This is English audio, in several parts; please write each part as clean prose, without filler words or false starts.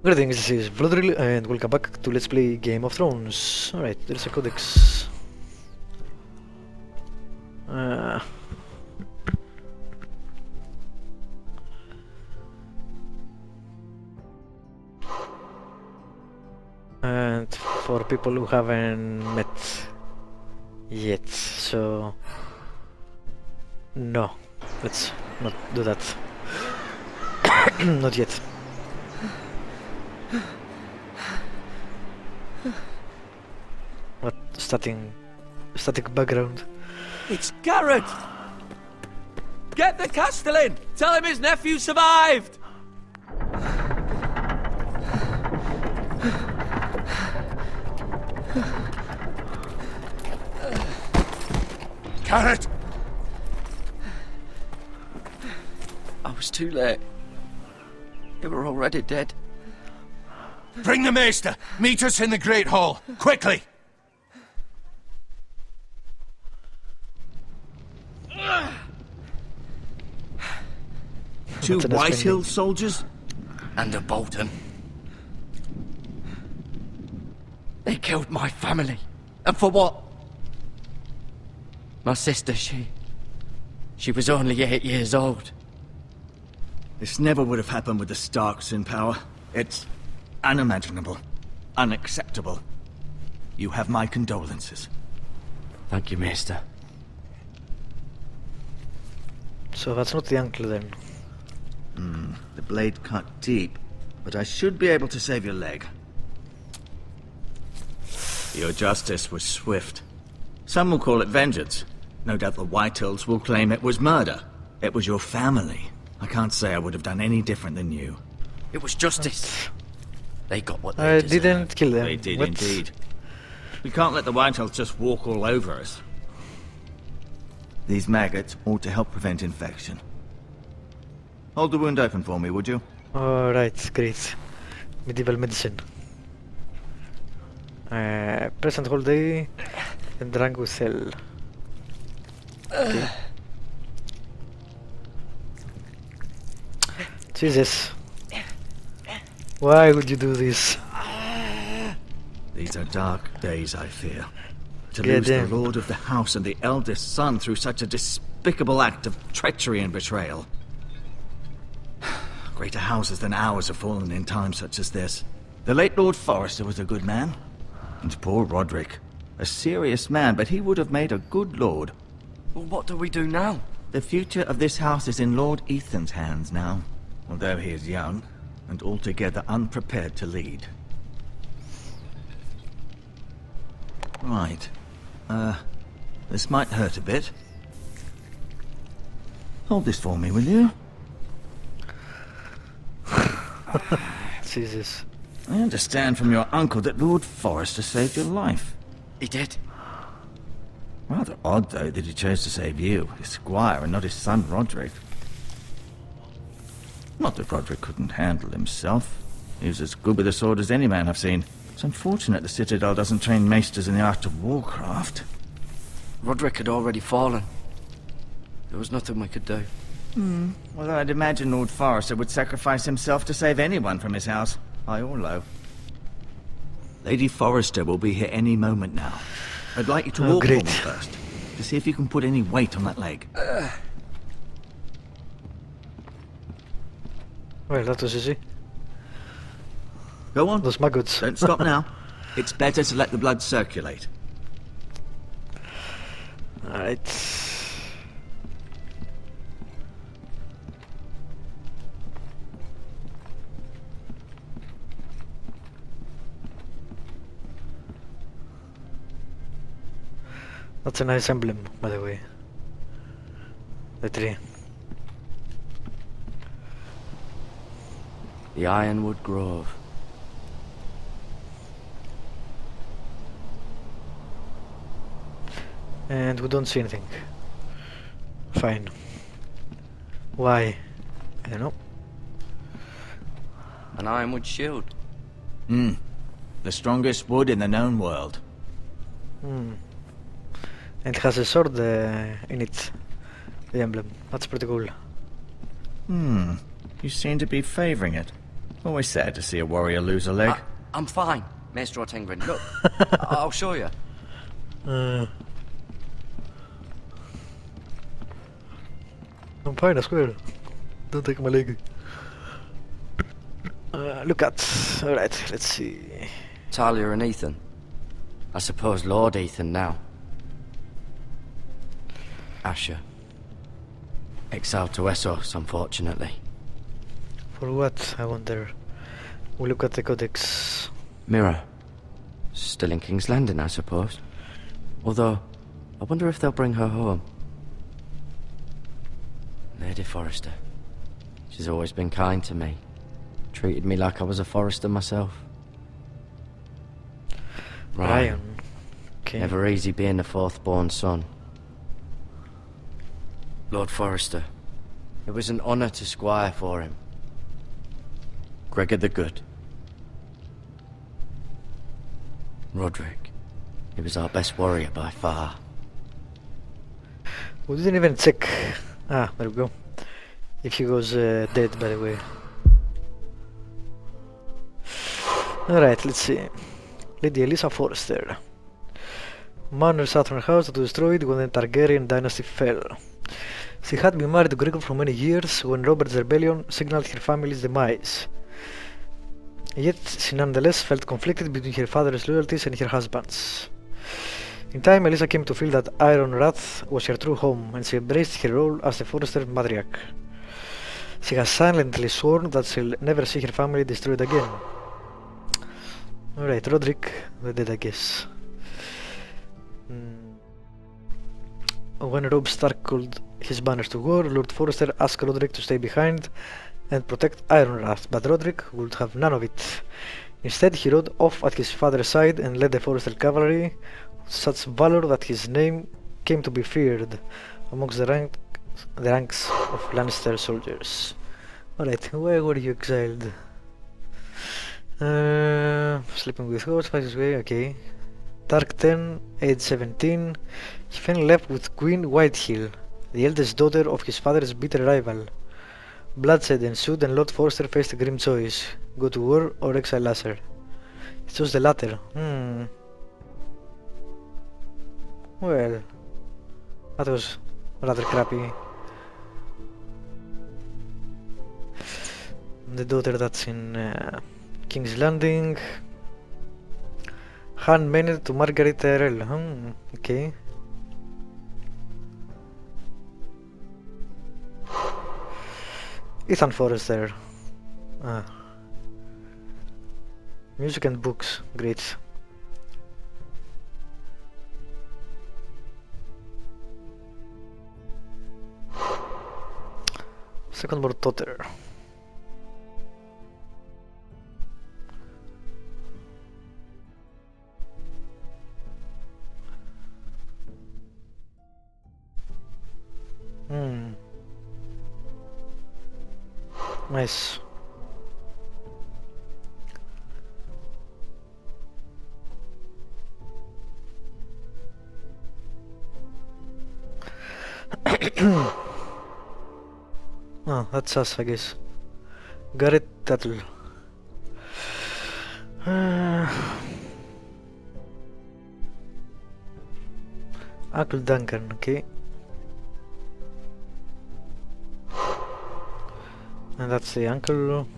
Greetings, this is Bloodrill and welcome back to Let's Play Game of Thrones. Alright, there's a codex. And for people who haven't met yet, so no, let's not do that. Not yet. What static background? It's Garrett! Get the Castellan! Tell him his nephew survived! Garrett! I was too late. They were already dead. Bring the maester! Meet us in the Great Hall! Quickly! Two Whitehill soldiers? And a Bolton. They killed my family. And for what? My sister, she was only 8 years old. This never would have happened with the Starks in power. It's unimaginable. Unacceptable. You have my condolences. Thank you, Maester. So that's not the uncle then. The blade cut deep, but I should be able to save your leg. Your justice was swift. Some will call it vengeance. No doubt the Whitehills will claim it was murder. It was your family. I can't say I would have done any different than you. It was justice. They got what they I deserved. didn't kill them. They did What? indeed. We can't let the Whitehills just walk all over us. These maggots ought to help prevent infection. Hold the wound open for me, would you? Alright, great. Medieval medicine. Press and hold A and drag with L. Okay. Jesus. Why would you do this? These are dark days, I fear. To Yeah, lose the damn. lord of the house and the eldest son through such a despicable act of treachery and betrayal. Greater houses than ours have fallen in times such as this. The late Lord Forrester was a good man. And poor Roderick. A serious man, but he would have made a good lord. Well, what do we do now? The future of this house is in Lord Ethan's hands now. Although he is young, and altogether unprepared to lead. Right. This might hurt a bit. Hold this for me, will you? Jesus. I understand from your uncle that Lord Forrester saved your life. He did. Rather odd, though, that he chose to save you, his squire, and not his son Roderick. Not that Roderick couldn't handle himself. He was as good with a sword as any man I've seen. It's unfortunate the Citadel doesn't train maesters in the art of warcraft. Roderick had already fallen. There was nothing we could do. Well, I'd imagine Lord Forrester would sacrifice himself to save anyone from his house, high or low. Lady Forrester will be here any moment now. I'd like you to Oh, walk great. for me first, to see if you can put any weight on that leg. Well, that was easy. Go on. Those maggots. Don't stop now. It's better to let the blood circulate. Alright. That's a nice emblem, by the way. The tree. The Ironwood Grove. And we don't see anything. Fine. Why? I don't know. An Ironwood shield. The strongest wood in the known world. And it has a sword in it. The emblem. That's pretty cool. You seem to be favoring it. Always sad to see a warrior lose a leg. I'm fine, Maestro Tengrin. Look, I'll show you. I'm fine, I swear. Don't take my leg. Look at. Alright, let's see. Talia and Ethan. I suppose Lord Ethan now. Asher. Exiled to Westeros, unfortunately. For what, I wonder? We look at the codex. Mira. Still in King's Landing, I suppose. Although, I wonder if they'll bring her home. Lady Forrester. She's always been kind to me. Treated me like I was a Forrester myself. Ryan. Okay. Never easy being the fourth-born son. Lord Forrester. It was an honor to squire for him. Gregor the Good. Roderick. He was our best warrior by far. We didn't even check. Ah, there we go. If he was dead, by the way. Alright, let's see. Lady Elisa Forrester. Manor Southern house that was destroyed when the Targaryen dynasty fell. She had been married to Gregor for many years when Robert's rebellion signaled her family's demise. Yet she nonetheless felt conflicted between her father's loyalties and her husband's. In time, Elisa came to feel that Iron Wrath was her true home, and she embraced her role as the Forrester matriarch. She has silently sworn that she'll never see her family destroyed again. Alright, Roderick, the dead, I guess. When Robb Stark called his banners to war, Lord Forrester asked Roderick to stay behind and protect Ironrath, but Roderick would have none of it. Instead, he rode off at his father's side and led the Forrester cavalry with such valor that his name came to be feared amongst the ranks of Lannister soldiers. Alright, why were you exiled? Sleeping with ghosts, fights his way, okay. Dark 10, age 17, he fell in love with Queen Whitehill, the eldest daughter of his father's bitter rival. Bloodshed ensued and Lord Forrester faced a grim choice, go to war or exile Lasser. He chose the latter. Well, that was rather crappy. The daughter that's in King's Landing. Handmaiden to Margaret Tyrell. Okay. Ethan Forrester. Music and books. Great. Second more daughter. Nice. Oh, that's us, I guess. Garrett Tuttle. Uncle Duncan, okay. And that's the uncle.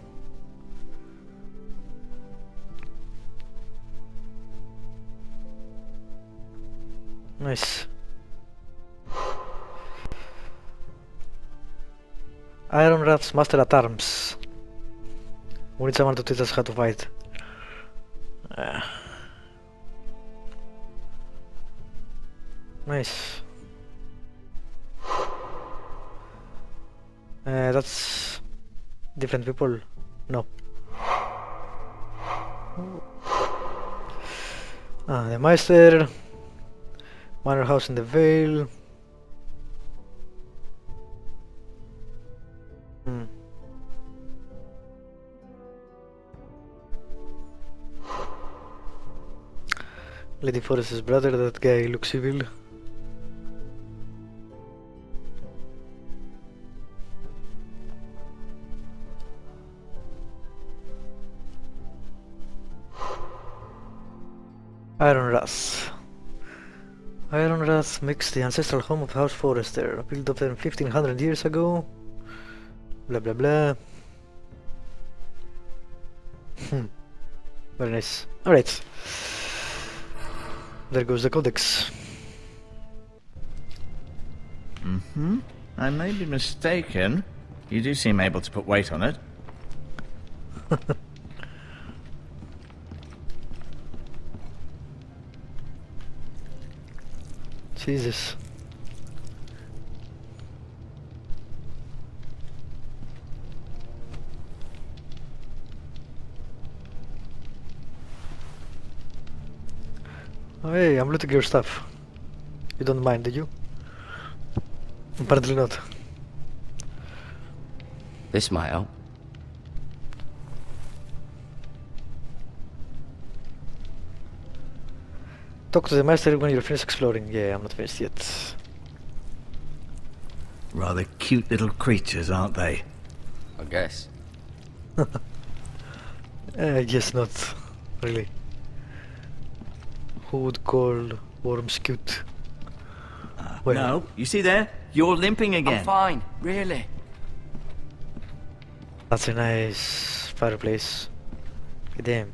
Nice. Iron Wrath's master at arms. We need someone to teach us how to fight. Nice. That's different people. No. The Meister. Manor House in the Vale. Lady Forrester's brother, that guy looks evil. Iron Rath. Iron Rath makes the ancestral home of House Forrester, built up 1500 years ago. Blah blah blah. Very nice. Alright. There goes the codex. I may be mistaken. You do seem able to put weight on it. Jesus. Oh, hey, I'm looting your stuff. You don't mind, do you? Apparently not. This might help. Talk to the master when you're finished exploring. Yeah, I'm not finished yet. Rather cute little creatures, aren't they? I guess. I guess not. Really. Who would call worms cute? Well, No, you see there? You're limping again. I'm fine, really. that's a nice fireplace. Damn.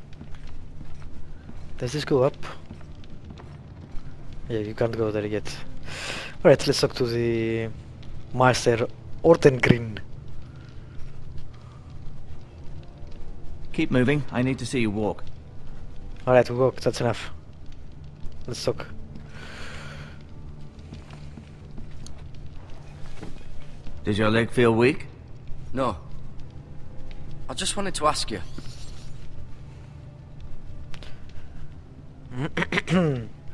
Does this go up? Yeah, you can't go there yet. Alright, let's talk to the Master Ortengrin. Keep moving. I need to see you walk. Alright, we walk, that's enough. Let's talk. Does your leg feel weak? No. I just wanted to ask you.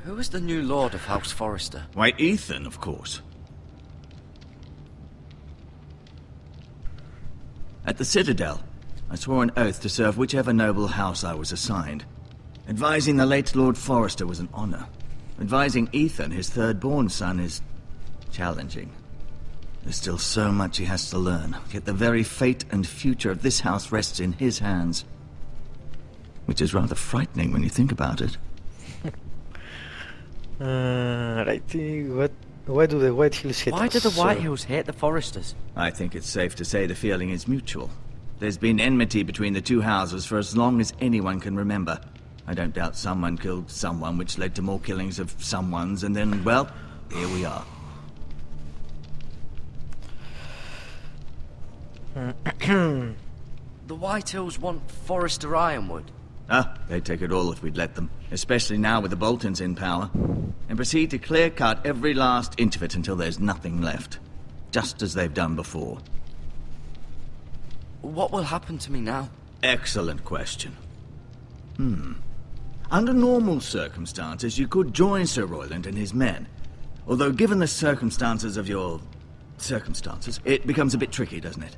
Who is the new Lord of House Forrester? Why, Ethan, of course. At the Citadel, I swore an oath to serve whichever noble house I was assigned. Advising the late Lord Forrester was an honor. Advising Ethan, his third-born son, is challenging. There's still so much he has to learn, yet the very fate and future of this house rests in his hands. Which is rather frightening when you think about it. Right, why do the White Hills hate us? Why do the White so? Hills hate the Forresters? I think it's safe to say the feeling is mutual. There's been enmity between the two houses for as long as anyone can remember. I don't doubt someone killed someone, which led to more killings of someones, and then, well, here we are. The White Hills want Forrester Ironwood. Ah, they'd take it all if we'd let them. Especially now with the Boltons in power. And proceed to clear-cut every last inch of it until there's nothing left. Just as they've done before. What will happen to me now? Excellent question. Under normal circumstances, you could join Sir Royland and his men. Although given the circumstances of your... circumstances, it becomes a bit tricky, doesn't it?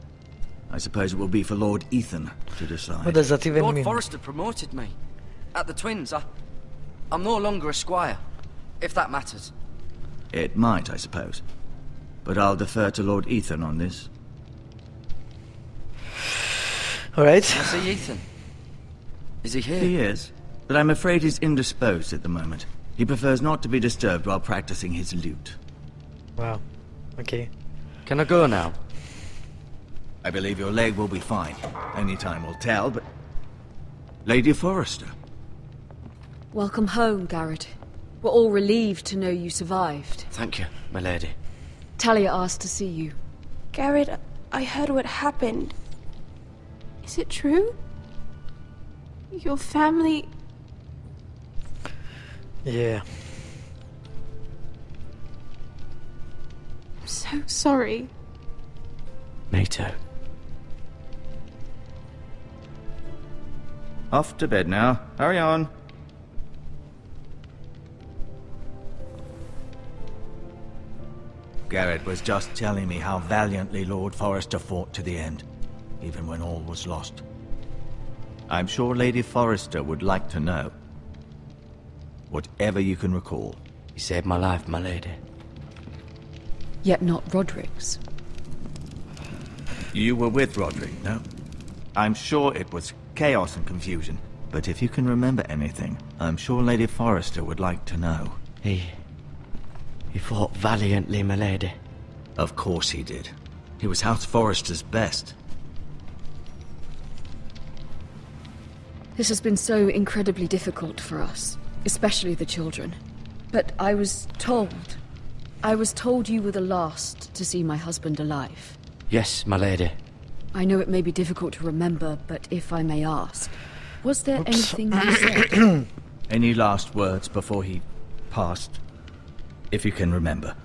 I suppose it will be for Lord Ethan to decide. What does that even Lord mean? Forrester promoted me. At the Twins, I'm no longer a squire. If that matters. It might, I suppose. But I'll defer to Lord Ethan on this. Alright. I see Ethan. Is he here? He is, but I'm afraid he's indisposed at the moment. He prefers not to be disturbed while practicing his lute. Wow. Okay. Can I go now? I believe your leg will be fine. Only time will tell, but... Lady Forrester. Welcome home, Garrett. We're all relieved to know you survived. Thank you, my lady. Talia asked to see you. Garrett, I heard what happened. Is it true? Your family... Yeah. I'm so sorry. Me too. Off to bed now. Hurry on. Garrett was just telling me how valiantly Lord Forrester fought to the end, even when all was lost. I'm sure Lady Forrester would like to know. Whatever you can recall. You saved my life, my lady. Yet not Roderick's. You were with Roderick, no? I'm sure it was chaos and confusion, but if you can remember anything, I'm sure Lady Forrester would like to know. He fought valiantly, my lady. Of course he did. He was House Forrester's best. This has been so incredibly difficult for us, especially the children. But I was told you were the last to see my husband alive. Yes, my lady. I know it may be difficult to remember, but if I may ask, was there anything you said? Any last words before he passed? If you can remember.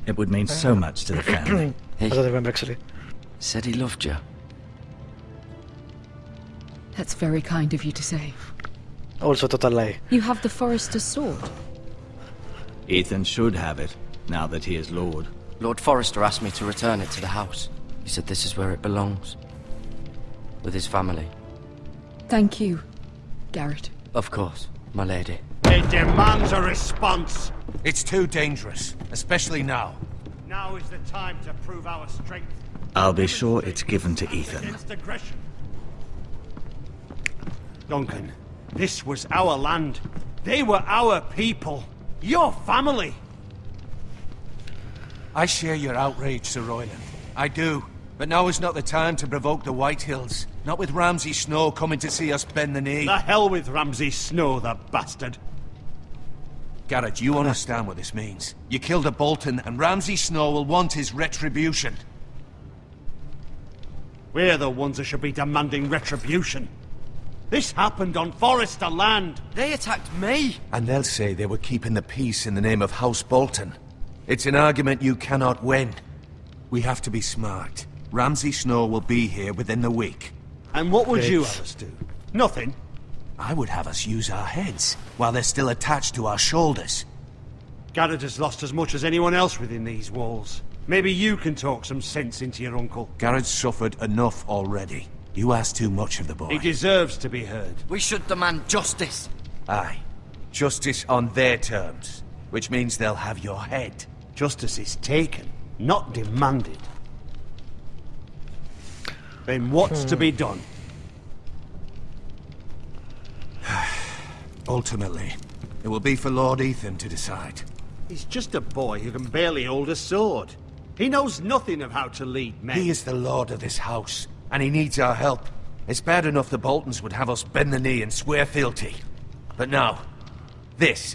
It would mean so much to the family. I don't remember actually. Said he loved you. That's very kind of you to say. Also total lie. You have the Forrester's sword. Ethan should have it, now that he is Lord. Lord Forrester asked me to return it to the house. He said this is where it belongs. With his family. Thank you, Garrett. Of course, my lady. It demands a response. It's too dangerous, especially now. Now is the time to prove our strength. I'll be sure it's given to Ethan. Against aggression. Duncan, this was our land. They were our people. Your family. I share your outrage, Sir Royland. I do. But now is not the time to provoke the Whitehills. Not with Ramsay Snow coming to see us bend the knee. The hell with Ramsay Snow, the bastard. Garrett, you understand what this means. You killed a Bolton, and Ramsay Snow will want his retribution. We're the ones that should be demanding retribution. This happened on Forrester land. They attacked me! And they'll say they were keeping the peace in the name of House Bolton. It's an argument you cannot win. We have to be smart. Ramsay Snow will be here within the week. And what would you have us do? Nothing. I would have us use our heads, while they're still attached to our shoulders. Garrett has lost as much as anyone else within these walls. Maybe you can talk some sense into your uncle. Garrett's suffered enough already. You ask too much of the boy. He deserves to be heard. We should demand justice. Aye. Justice on their terms. Which means they'll have your head. Justice is taken, not demanded. Then what's to be done? Ultimately, it will be for Lord Ethan to decide. He's just a boy who can barely hold a sword. He knows nothing of how to lead men. He is the lord of this house, and he needs our help. It's bad enough the Boltons would have us bend the knee and swear fealty. But now, this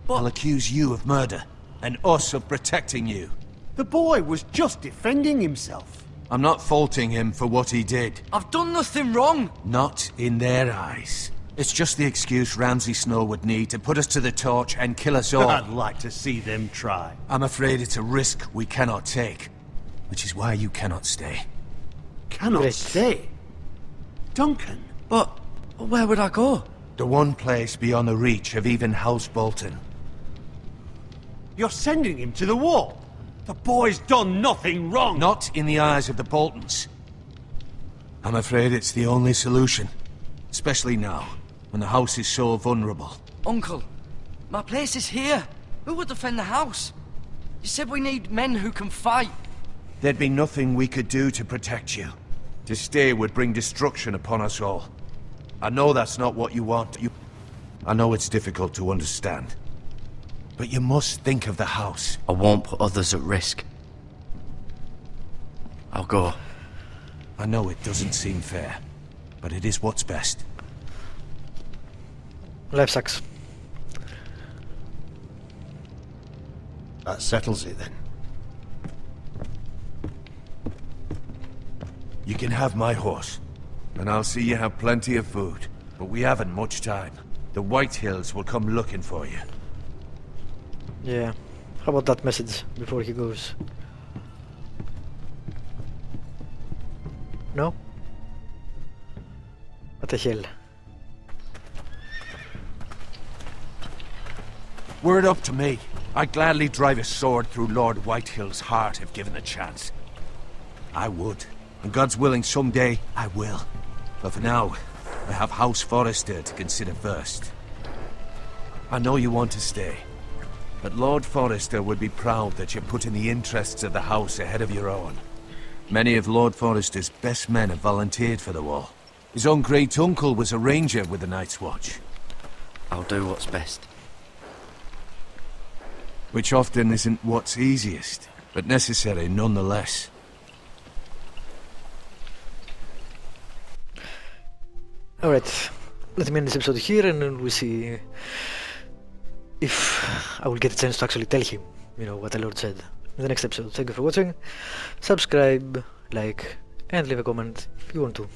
will accuse you of murder, and us of protecting you. The boy was just defending himself. I'm not faulting him for what he did. I've done nothing wrong! Not in their eyes. It's just the excuse Ramsay Snow would need to put us to the torch and kill us all. I'd like to see them try. I'm afraid it's a risk we cannot take, which is why you cannot stay. Cannot stay? Duncan? But where would I go? The one place beyond the reach of even House Bolton. You're sending him to the wall? The boy's done nothing wrong! Not in the eyes of the Boltons. I'm afraid it's the only solution. Especially now, when the house is so vulnerable. Uncle, my place is here. Who would defend the house? You said we need men who can fight. There'd be nothing we could do to protect you. To stay would bring destruction upon us all. I know that's not what you want. I know it's difficult to understand. But you must think of the house. I won't put others at risk. I'll go. I know it doesn't seem fair, but it is what's best. Life sucks. That settles it then. You can have my horse, and I'll see you have plenty of food. But we haven't much time. The Whitehills will come looking for you. Yeah. How about that message before he goes? No? What the hell? Were it up to me, I'd gladly drive a sword through Lord Whitehill's heart if given the chance. I would. And God's willing, someday I will. But for now, I have House Forrester to consider first. I know you want to stay, but Lord Forrester would be proud that you're putting the interests of the house ahead of your own. Many of Lord Forrester's best men have volunteered for the war. His own great uncle was a ranger with the Night's Watch. I'll do what's best. Which often isn't what's easiest, but necessary nonetheless. Alright, let me end this episode here and then we'll see if I will get a chance to actually tell him, you know, what the Lord said in the next episode. Thank you for watching, subscribe, like, and leave a comment if you want to.